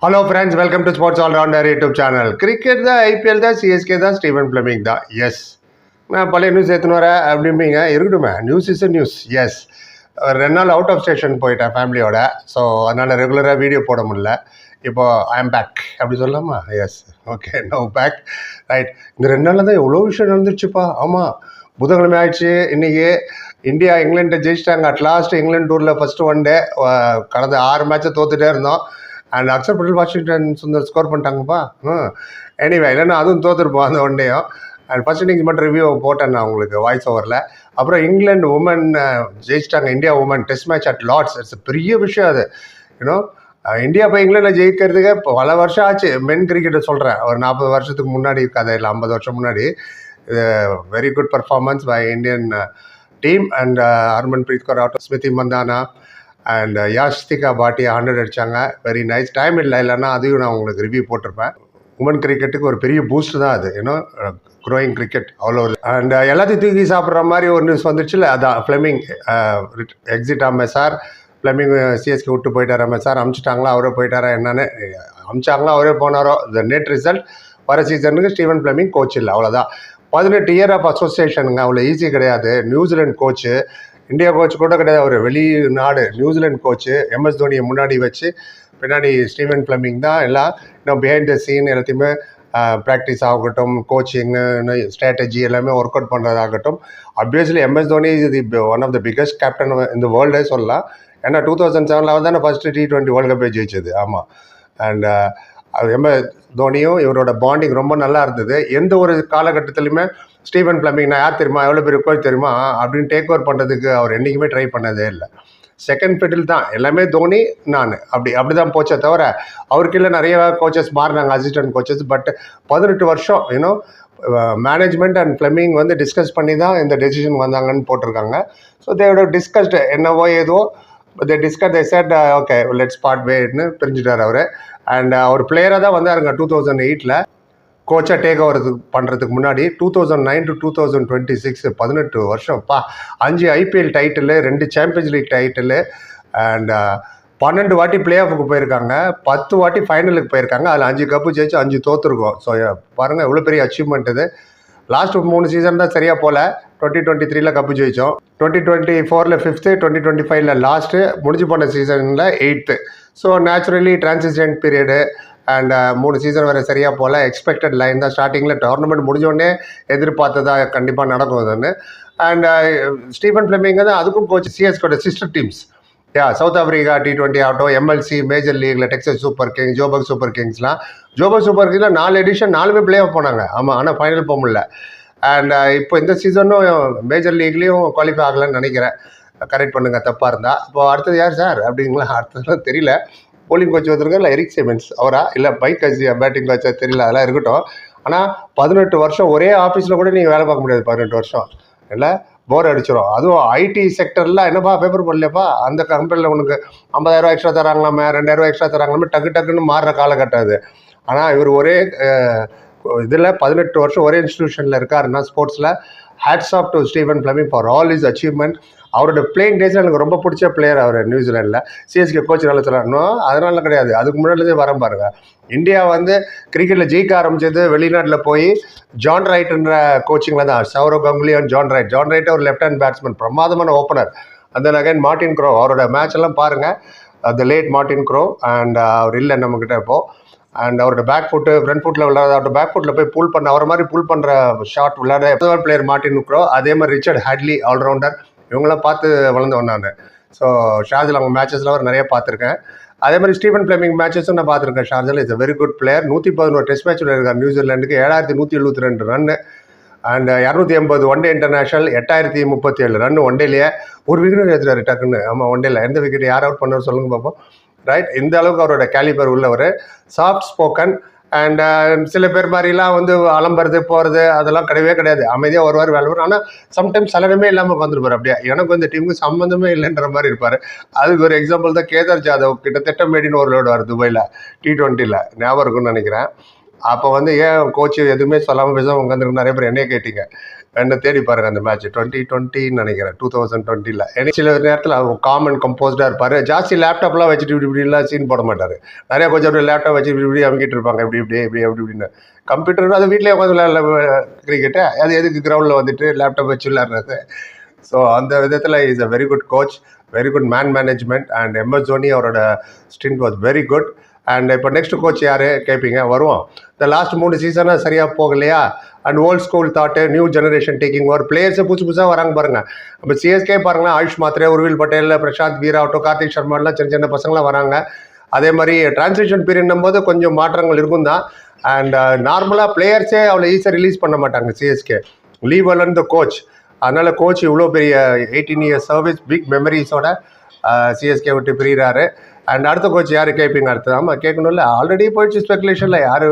Hello friends, welcome to sports allrounder YouTube channel. Cricket தான், IPL தான், CSK தான், Steven Fleming தான். Yes, நான் பழைய நியூஸ் எடுத்துன்னு வரேன் அப்படிம்பீங்க. இருக்கட்டுமே, நியூஸ் இஸ் நியூஸ். எஸ், 2 நாள் அவுட் ஆஃப் ஸ்டேஷன் போயிட்டேன் ஃபேமிலியோட. ஸோ அதனால் ரெகுலராக வீடியோ போட முடியல. இப்போ ஐ எம் பேக் அப்படி சொல்லலாமா? Yes, okay, no back. Right, இந்த 2 நாளில் தான் எவ்வளோ விஷயம் நடந்துருச்சுப்பா. ஆமாம், புதன்கிழமை ஆயிடுச்சு. இன்றைக்கி இந்தியா இங்கிலாண்டை ஜெயிச்சிட்டாங்க. அட் லாஸ்ட் இங்கிலாந்து டூரில் ஃபஸ்ட்டு 1 டே கடந்த 6 மேட்சை தோத்துட்டே இருந்தோம். அண்ட் அக்ஷர் பட்டேல் வாஷிங்டன் சுந்தர் ஸ்கோர் பண்ணிட்டாங்கப்பா. எனிவே, இல்லைன்னா அதுவும் தோற்றுருப்போம் அந்த 1 டேயும். அண்ட் ஃபர்ஸ்ட் இன்னிங்ஸ் மட்டும் ரிவ்யூ போட்டேன் நான் உங்களுக்கு வாய்ஸ் ஓவரில். அப்புறம் இங்கிலாந்து உமன் ஜெயிச்சிட்டாங்க. India women Test match at Lord's. It's பெரிய விஷயம் அது. யூனோ, இந்தியா போய் இங்கிலாண்டில் ஜெயிக்கிறதுக்கு பல வருஷம் ஆச்சு. மென் கிரிக்கெட்டை சொல்கிறேன், ஒரு 40 வருஷத்துக்கு முன்னாடி கதை இல்லை, 50 வருஷம் முன்னாடி. Very good performance by Indian team. And Harmanpreet Kaur out, Smriti Mandhana and Yastika Bhatia 100 அடித்தாங்க. Very nice. டைம் இல்லைன்னா அதையும் நான் உங்களுக்கு ரிவ்யூ போட்டிருப்பேன். உமன் கிரிக்கெட்டுக்கு ஒரு பெரிய பூஸ்ட் தான் அது. ஏன்னா க்ரோயிங் கிரிக்கெட் அவ்வளோ. அண்ட் எல்லாத்தையும் தூக்கி சாப்பிட்ற மாதிரி ஒரு நியூஸ் வந்துச்சுல்ல, அதான் ஃப்ளெமிங் எக்ஸிட் ஆமாம் சார். ஃப்ளெமிங் சிஎஸ்கே விட்டு போயிட்டாரா சார்? அமுச்சிட்டாங்களா, அவரே போயிட்டாரா என்னன்னு? அமிச்சாங்களா, அவரே போனாரோ? த நெட் ரிசல்ட் வர சீசனுக்கு ஸ்டீவன் ஃப்ளெமிங் கோச் இல்லை, அவ்வளோதான். 18 இயர் ஆஃப் அசோசியேஷனுங்க, அவ்வளோ ஈஸி கிடையாது. நியூசிலாந்து கோச்சு, இந்தியா கோச் கூட கிடையாது, அவர் வெளிநாடு நியூசிலாந்து கோச்சு. எம்எஸ் தோனியை முன்னாடி வச்சு பின்னாடி ஸ்டீவன் ஃப்ளெமிங் தான் எல்லாம். இன்னும் பிஹைண்ட் த சீன் எல்லாத்தையுமே ப்ராக்டிஸ் ஆகட்டும், கோச்சிங்கு, ஸ்ட்ராட்டஜி எல்லாமே ஒர்க் அவுட் பண்ணுறதாகட்டும். Obviously MS Dhoni is the one of the biggest captain இந்த வேர்ல்டே சொல்லலாம். ஏன்னா 2007 தானே ஃபஸ்ட்டு T20 வேர்ல்டு கப்பே ஜெயிச்சது. ஆமாம். அண்ட் எம்எஸ் தோனியும் இவரோட பாண்டிங் ரொம்ப நல்லா இருந்தது. எந்த ஒரு காலகட்டத்திலுமே ஸ்டீவன் ஃப்ளெமிங் நான் யார் தெரியுமா, எவ்வளோ பெரிய கோச் தெரியுமா அப்படின்னு டேக் ஓவர் பண்ணுறதுக்கு அவர் என்றைக்குமே ட்ரை பண்ணதே இல்லை. செகண்ட் ஃபிட்டில் தான் எல்லாமே. தோனி நான் அப்படி தான் போச்சே தவிர, அவருக்கு இல்லை நிறைய கோச்சஸ் மாறினாங்க, அசிஸ்டன்ட் கோச்சஸ். பட் 18 வருஷம் யூனோ மேனேஜ்மெண்ட் அண்ட் ஃப்ளெமிங் வந்து டிஸ்கஸ் பண்ணி தான் இந்த டெசிஷன் வந்தாங்கன்னு போட்டிருக்காங்க. ஸோ தேவோட டிஸ்கஸ்டு என்னவோ ஏதோ they discuss, they said okay let's part வேன்னு பிரிஞ்சுட்டார் அவர். அண்ட் அவர் பிளேயராக தான் வந்தாருங்க 2008 கோச்சாக டேக் ஓவர் பண்ணுறதுக்கு முன்னாடி. 2009 to 2026 18 வருஷம்ப்பா. 5 IPL title, 2 champions league title, and 12 வாட்டி பிளே ஆஃபுக்கு போயிருக்காங்க, 10 வாட்டி ஃபைனலுக்கு போயிருக்காங்க. அதில் 5 கப்பு ஜெயிச்சு 5 தோற்றுருக்கோம். ஸோ பாருங்கள் எவ்வளோ பெரிய அச்சீவ்மெண்ட் இது. லாஸ்ட் 3 சீசன் தான் சரியாக போகல. 2023 கப்பு ஜெயித்தோம், 2024 5th, 2025 லாஸ்ட்டு, முடிஞ்சு போன சீசனில் 8th. So naturally transition period and 3 season வரை சரியாக போகல. எக்ஸ்பெக்டட் லைன் தான். ஸ்டார்டிங்கில் டோர்னமெண்ட் முடிஞ்சோடனே எதிர்பார்த்ததா கண்டிப்பாக நடக்கும் அதுன்னு. அண்ட் ஸ்டீவன் ஃப்ளெமிங் தான் அதுக்கும் கோச். சிஎஸ்கோட sister teams, South Africa T20 ஆகட்டும், எம்எல்சி மேஜர் லீக்ல Texas Super Kings, Joburg Super கிங்ஸ்லாம். ஜோபர்க் சூப்பர் கிங்ஸில் 4 எடிஷன் 4மே பிளே ஆஃப் போனாங்க. ஆமாம், ஆனால் ஃபைனல் போக முடியல. அண்ட் இப்போ இந்த சீசனும் மேஜர் லீக்லேயும் குவாலிஃபை ஆகலைன்னு நினைக்கிறேன். கரெக்ட் பண்ணுங்கள் தப்பாக இருந்தால். இப்போ அடுத்தது யார் சார் அப்படிங்களா? அடுத்ததுலாம் தெரியல. போலிங் கோச் வந்துருங்க, இல்லை எரிக் சிமென்ஸ் அவரா, இல்லை மைக் ஹசி பேட்டிங் கோச்சா தெரியல, அதெல்லாம் இருக்கட்டும். ஆனால் 18 வருஷம் ஒரே ஆஃபீஸில் கூட நீங்கள் வேலை பார்க்க முடியாது. 18 வருஷம் இல்லை, போர் அடிச்சிடும். அதுவும் ஐடி செக்டரில் என்னப்பா பேப்பர் பண்ணலப்பா, அந்த கம்பெனியில் உனக்கு 50,000 எக்ஸ்ட்ரா தராங்களாமே, 2,000 எக்ஸ்ட்ரா தராங்களாமே, டக்குன்னு மாறுற காலகட்டம் அது. ஆனால் இவர் ஒரே இதில் 18 வருஷம் ஒரே இன்ஸ்டிடியூஷனில் இருக்காருன்னா ஸ்போர்ட்ஸில், hats off to Steven Fleming for all is achievement. அவரோட பிளேயிங் டேஸில் எனக்கு ரொம்ப பிடிச்ச பிளேயர் அவர். நியூசிலாண்டில் சிஎஸ்கே கோச் நல்லா சொல்லணும், அதனால கிடையாது, அதுக்கு முன்னாடியே வர பாருங்க. இந்தியா வந்து கிரிக்கெட்டில் ஜெயிக்க ஆரம்பிச்சது வெளிநாட்டில் போய் ஜான் ரைட்ன்ற கோச்சிங்கில் தான். Sourav Ganguly and John Wright ஒரு லெஃப்ட் ஹேண்ட் பேட்ஸ்மேன், பிரமாதமான ஓப்பனர். அந்த அகைன் மார்டின் க்ரோ, அவரோட மேட்ச் எல்லாம் பாருங்கள். The late Martin Crowe. And அவர் இல்லை நம்மக்கிட்ட இப்போது. அண்ட் அவரோட பேக் ஃபுட்டு, ஃப்ரண்ட் ஃபுட்டில் விளையாட, அவரோட பேக் ஃபுட்டில் போய் புல் பண்ண, அவரை மாதிரி புல் பண்ணுற ஷாட் விளையாட பிளேயர் மார்டின் க்ரோ. அதே மாதிரி ரிச்சர்ட் ஹேட்லி ஆல்ரவுண்டர். இவங்களாம் பார்த்து வளர்ந்தவன் நான். ஸோ ஷார்ஜில் அவங்க மேட்சஸில் அவர் நிறைய பார்த்துருக்கேன். அதே மாதிரி ஸ்டீவன் ஃப்ளெமிங் மேட்சஸும் நான் பார்த்துருக்கேன். ஷார்ஜில் is a very good player. 111 Test match விளையாடுறார் நியூசிலாண்டுக்கு, 7,172 run. And 280 one day international, 8,037 run one டேலேயே. ஒரு விக்கெட் எடுத்துறாரு டக்குன்னு. ஆமாம், ஒன் டேல எந்த விக்கெட் யார் அவுட் பண்ணுவார் சொல்லுங்க பார்ப்போம். ரைட், இந்த அளவுக்கு அவரோட கேலிபர் உள்ளவர். Soft spoken. அண்ட் சில பேர் மாதிரிலாம் வந்து அலம்புறது போகிறது அதெல்லாம் கிடையவே கிடையாது. அமைதியாக வருவார், வேலை. ஆனால் சம்டைம்ஸ் சலனமே இல்லாமல் உட்காந்துருப்பார். அப்படியே எனக்கு இந்த டீமுக்கு சம்மந்தமே இல்லைன்ற மாதிரி இருப்பார். அதுக்கு ஒரு எக்ஸாம்பிள் தான் கேதார் ஜாதவ். கிட்டத்தட்ட மேடின் ஓவர்லோடு வார் துபாயில் T20 ஞாபகம் இருக்குன்னு நினைக்கிறேன். அப்போ வந்து ஏன் கோச் எதுவுமே சொல்லாமல் பேசாமல் உட்காந்துருக்கு நிறைய பேர் என்னையே கேட்டீங்க. என்ன தேடி பாருங்க அந்த மேட்ச் 2020 நினைக்கிறேன் 2020 சில நேரத்தில் அவர் காமன் கம்போஸ்டாக இருப்பார். ஜாஸ்தி லேப்டாப்லாம் வச்சுட்டு இப்படிலாம் சீன் போட மாட்டார். நிறைய கொஞ்சம் அப்படி லேப்டாப் வச்சு இப்படி அமைக்கிட்டு இருப்பாங்க இப்படி அப்படின்னு. கம்ப்யூட்டர் அது வீட்டிலே உட்காந்து விளையாடல கிரிக்கெட்டு, அது எதுக்கு கிரவுண்டில் வந்துட்டு லேப்டாப் வச்சு விளையாடுறது. ஸோ அந்த விதத்தில் is a very good coach, very good man management. And MS Dhoni அவரோட stint was very good. And இப்போ நெக்ஸ்ட் கோச் யார் கேட்பீங்க, வருவோம். இந்த லாஸ்ட் 3 சீசனாக சரியாக போகலையா? And old school thought, new generation taking over, பிளேயர்ஸை புதுசாக வராங்க பாருங்க. இப்போ CSK பாருங்களேன், ஆயுஷ் மாத்ரே, உர்வில் பட்டேல், பிரசாந்த் வீரா ஆகட்டும், கார்த்திக் சர்மாலாம் சின்ன சின்ன பசங்களாம் வராங்க. அதே மாதிரி டிரான்சிஷன் பீரியட்னும் போது கொஞ்சம் மாற்றங்கள் இருக்கும் தான். அண்ட் நார்மலாக பிளேயர்ஸே அவ்வளோ ஈஸியாக ரிலீஸ் பண்ண மாட்டாங்க CSK. Leave alone the coach. அதனால் கோச் இவ்வளோ பெரிய 18 இயர்ஸ் சர்வீஸ், பிக் மெமரிஸோட CSK விட்டு பிரிகிறாரு. அண்ட் அடுத்த கோச் யார் கேட்பீங்க? அடுத்தது ஆமாம் கேட்கணும்ல, ஆல்ரெடி போயிடுச்சு ஸ்பெகுலேஷனில். யார்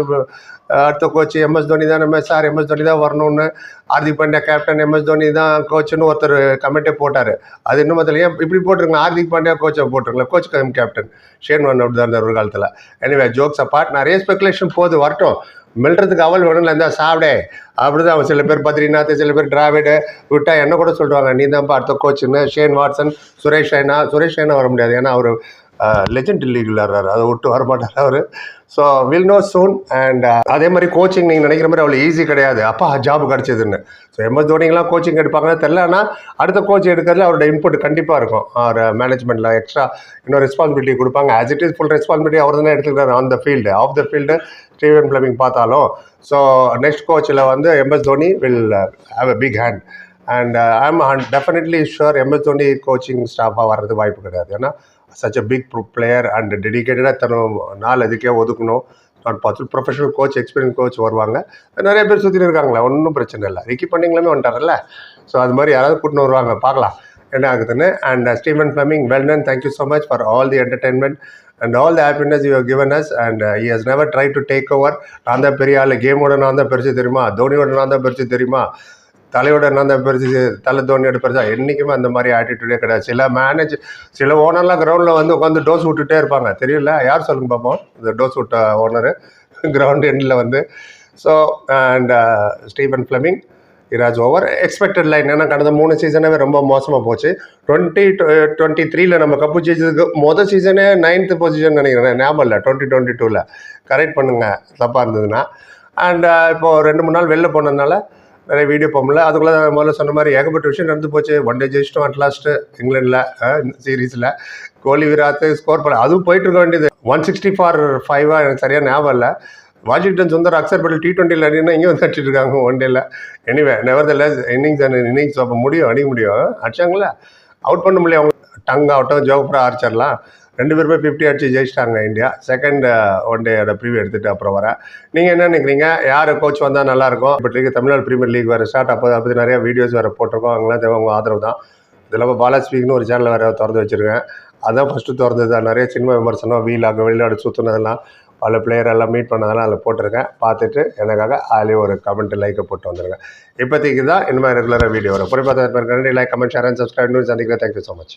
அடுத்த கோச்? MS தோனி தான். நம்ம சார் MS தோனி தான் வரணும்னு, ஹார்திக் பாண்டியா கேப்டன், MS தோனி தான் கோச்சுன்னு ஒருத்தர் கமெண்ட்டே போட்டார். அது இன்னும் அதில் ஏன் இப்படி போட்டிருக்கலாம்? ஹார்திக் பாண்டியா கோச்சை போட்டிருக்கலாம், கோச் கேப்டன் ஷேன் வார்ன் அப்படி தான் இருந்தார் ஒரு காலத்தில். எனிவே ஜோக்ஸ் அப்பார்ட், நிறைய ஸ்பெகுலேஷன் போகுது, வரட்டும். மில்றதுக்கு அவள் வேணும்ல, இருந்தால் சாப்பிடே அப்படிதான். அவன் சில பேர் பத்ரிநாத், சில பேர் டிராவிடு விட்டா என்ன கூட சொல்கிறாங்க, நீ தான்ப்பா அடுத்த கோச்சுன்னு. ஷேன் வாட்சன், சுரேஷ் ரெய்னா வர முடியாது, ஏன்னா அவர் லெஜெண்ட் லீக் விளையாடுறாரு, அதை விட்டு வரமாட்டார் அவர். So will know soon. And அதே மாதிரி கோச்சிங் நீங்கள் நினைக்கிற மாதிரி அவ்வளோ ஈஸி கிடையாது. அப்பா ஜாப் கிடச்சிதுன்னு. ஸோ MS தோனிங்கெலாம் கோச்சிங் எடுப்பாங்கன்னு தெரில. ஆனால் அடுத்த கோச் எடுக்கிறதுல அவரோட இன்புட் கண்டிப்பாக இருக்கும். அவர் மேனேஜ்மெண்ட்டில் எக்ஸ்ட்ரா இன்னும் ரெஸ்பான்சிபிலிட்டி கொடுப்பாங்க. As it is full responsibility அவர் தானே எடுத்துக்கிறார் on the field. Off the field Stephen Fleming பார்த்தாலும். ஸோ நெக்ஸ்ட் கோச்சில் வந்து MS Dhoni will have a big hand. And I am definitely sure MS Dhoni coaching ஸ்டாஃபாக வர்றது வாய்ப்பு கிடையாது. ஏன்னா such a big player and டெடிக்கேட்டடாக தரும் நாள் அதுக்கே ஒதுக்கணும். Not possible. Professional coach, experience coach வருவாங்க. நிறைய பேர் சுற்றி இருக்காங்களா, ஒன்றும் பிரச்சனை இல்லை. ரிக்கி பாண்டிங்லாமே வந்துட்டார்ல. ஸோ அது மாதிரி யாராவது கூட்டின்னு வருவாங்க, பார்க்கலாம் என்ன ஆகுதுன்னு. And Steven Fleming, well done. Thank you so much for all the entertainment and all the happiness you have given us. And he has never try to take over. நான் தான் பெரிய ஆள், கேமோட நான் தான் பெருசு தெரியுமா, தோனியோட நான் தான் பெருசு தெரியுமா, தலையோட நான் தான் பெருசு, தலை தோனியோட பெருசா, என்றைக்குமே அந்த மாதிரி ஆட்டிடியூடே கிடையாது. சில ஓனர்லாம் கிரவுண்டில் வந்து உட்காந்து டோஸ் விட்டுட்டே இருப்பாங்க, தெரியல யார் சொல்லுங்க பார்ப்போம், இந்த டோஸ் விட்ட ஓனரு கிரவுண்ட் எண்டில் வந்து. ஸோ அண்ட் ஸ்டீவன் ஃப்ளெமிங் இராஜ் ஓவர் எக்ஸ்பெக்டட் லைன். ஏன்னா கடந்த 3 சீசனாகவே ரொம்ப மோசமாக போச்சு. 2023 நம்ம கப்பு ஜெயிச்சதுக்கு மொதல் சீசனே 9th பொசிஷன் நினைக்கிறேன், ஞாபகம் இல்லை. 2022 கரெக்ட் பண்ணுங்கள் தப்பாக இருந்ததுன்னா. அண்ட் இப்போது 2-3 நாள் வெளில போனதுனால நிறைய வீடியோ போகல. அதுக்குள்ளே முதல்ல சொன்ன மாதிரி ஏகப்பட்ட விஷயம் நடந்து போச்சு. 1 டே ஜெயிச்சிட்டோம் அட்லாஸ்ட்டு இங்கிலாண்டில் சீரீஸில். கோலி விராத் ஸ்கோர் பண்ண அதுவும் போயிட்டு இருக்க வேண்டியது. 160 for 5 எனக்கு சரியாக ஞாபகம் இல்லை. வாஷிங்டன் சுந்தர், அக்சர் பட்டேல் T20 அடினா இங்கே வந்து அடிச்சுட்டு இருக்காங்க 1 டேல. எனிவே நெவர் த லெஸ் இன்னிங்ஸ் அப்போ முடியும், அடிக்க முடியும். அடிச்சாங்களே, அவுட் பண்ண முடியல அவங்க. டங் ஆகட்டும், ஜோஃப்ரா ஆர்ச்சர்லாம் 2 பேருமே 50 அடிச்சு ஜெயிச்சிட்டாங்க இந்தியா. செகண்ட் 1 டேயோட ப்ரீவியூ எடுத்துகிட்டு அப்புறம் வர. நீங்கள் என்ன நினைக்கிறீங்க, யார் கோச் வந்தால் நல்லாயிருக்கும்? இப்போ தமிழ்நாடு பிரீமியர் லீக் வேறு ஸ்டார்ட் ஆகுது, அதை பற்றி நிறைய வீடியோஸ் வேறு போட்டிருக்கோம். அவங்களாம் தேவை உங்கள் ஆதரவு தான். இது இல்லாமல் பாலாஸ்பீக்னு ஒரு சேனல் வேறு திறந்து வச்சுருக்கேன். அதான் ஃபஸ்ட்டு திறந்தது. நிறைய சினிமா விமர்சனம், வெளிநாடு சுற்றுனதெல்லாம், பல பிளேயர் எல்லாம் மீட் பண்ணதெல்லாம் அதில் போட்டிருக்கேன். பார்த்துட்டு எனக்காக அதிலே ஒரு கமெண்ட் லைக்கை போட்டு வந்துடுங்க. இப்போதைக்கு தான் இனிமேல் ரெகுலராக வீடியோ வரும். பொறுப்பாக like, comment, share and subscribe. சந்திக்கிறேன். Thank you so much.